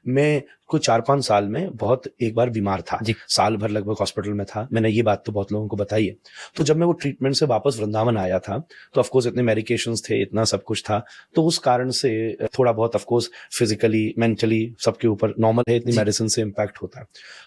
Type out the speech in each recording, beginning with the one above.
मैं कुछ 4-5 साल में बहुत एक बार बीमार था, साल भर लगभग हॉस्पिटल में था। मैंने ये बात तो बहुत लोगों को बताई है। तो जब मैं वो ट्रीटमेंट से वापस वृंदावन आया था, तो ऑफ कोर्स इतने मेडिकेशंस थे, इतना सब कुछ था, तो उस कारण से थोड़ा बहुत ऑफ कोर्स फिजिकली, मेंटली सबके ऊपर नॉर्मल है, इतनी मेडिसिन से इम्पैक्ट होता है।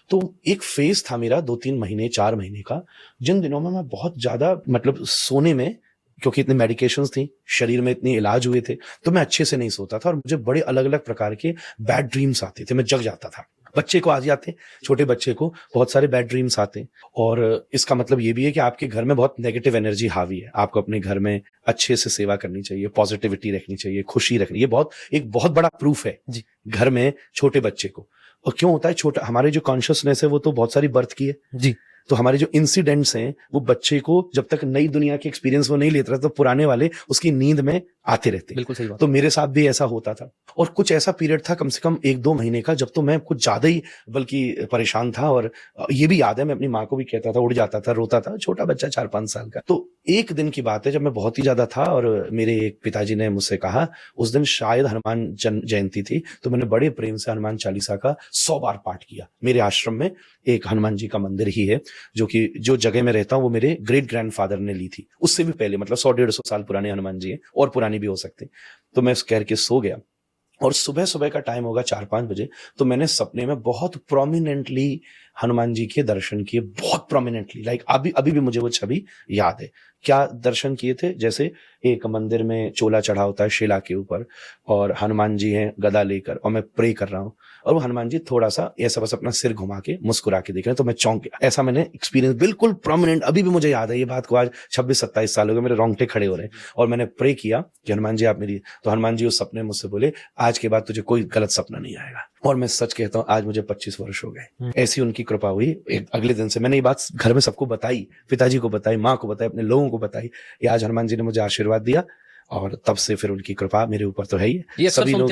तो एक फेज था मेरा 2-3 महीने, 4 महीने का, जिन दिनों में मैं बहुत ज्यादा मतलब सोने में, क्योंकि इतने मेडिकेशंस थी, शरीर में इतने इलाज हुए थे, तो मैं अच्छे से नहीं सोता था और मुझे बड़े अलग अलग प्रकार के बैड ड्रीम्स आते थे। मैं जग जाता था। बच्चे को आ जाते, छोटे बच्चे को बहुत सारे बैड ड्रीम्स आते, और इसका मतलब ये भी है कि आपके घर में बहुत नेगेटिव एनर्जी हावी है। आपको अपने घर में अच्छे से सेवा करनी चाहिए, पॉजिटिविटी रखनी चाहिए, खुशी रखनी, ये एक बहुत बड़ा प्रूफ है जी घर में छोटे बच्चे को। और क्यों होता है, छोटा हमारे जो कॉन्शियसनेस है वो तो बहुत सारी बर्थ की है जी, तो हमारे जो इंसिडेंट्स हैं वो बच्चे को जब तक नई दुनिया के एक्सपीरियंस वो नहीं लेता रहता, तो पुराने वाले उसकी नींद में आते रहते। बिल्कुल सही बात। तो मेरे साथ भी ऐसा होता था, और कुछ ऐसा पीरियड था कम से कम 1-2 महीने का, जब तो मैं कुछ ज्यादा ही बल्कि परेशान था। और ये भी याद है, मैं अपनी माँ को भी कहता था, उड़ जाता था, रोता था, छोटा बच्चा 4-5 साल का। तो एक दिन की बात है जब मैं बहुत ही ज्यादा था, और मेरे एक पिताजी ने मुझसे कहा, उस दिन शायद हनुमान जयंती थी, तो मैंने बड़े प्रेम से हनुमान चालीसा का 100 बार पाठ किया। मेरे आश्रम में एक हनुमान जी का मंदिर ही है, जो जगह में रहता हूँ वो मेरे ग्रेट ग्रैंडफादर ने ली थी, उससे भी पहले, मतलब 100-150 साल पुराने हनुमान जी हैं, और पुरानी भी हो सकते। तो मैं कह के सो गया, और सुबह सुबह का टाइम होगा 4-5 बजे, तो मैंने सपने में बहुत प्रोमिनेंटली हनुमान जी के दर्शन किए, बहुत प्रोमिनेंटली, लाइक अभी भी मुझे वो छवि याद है। क्या दर्शन किए थे, जैसे एक मंदिर में चोला चढ़ा होता है शिला के ऊपर, और हनुमान जी हैं गदा लेकर, और मैं प्रे कर रहा हूँ, और वो हनुमान जी थोड़ा सा ऐसा बस अपना सिर घुमा के मुस्कुरा के देख रहे हैं, तो मैं चौंक गया। ऐसा मैंने एक्सपीरियंस, बिल्कुल प्रोमिनेंट, अभी भी मुझे याद है ये बात को, आज 26-27 साल हो गए, मेरे रोंगटे खड़े हो रहे हैं। और मैंने प्रे किया कि हनुमान जी आप मेरी, तो हनुमान जी उस सपने मुझसे बोले, आज के बाद तुझे कोई गलत सपना नहीं आएगा। और मैं सच कहता हूँ, आज मुझे 25 वर्ष हो गए। ऐसी उनकी कृपा हुई। अगले दिन से मैंने ये बात घर में सबको बताई, पिताजी को बताई, माँ को बताई, अपने लोगों को बताई, आज हनुमान जी ने मुझे आशीर्वाद दिया, और तब से फिर उनकी कृपा मेरे ऊपर तो है ही। सभी लोग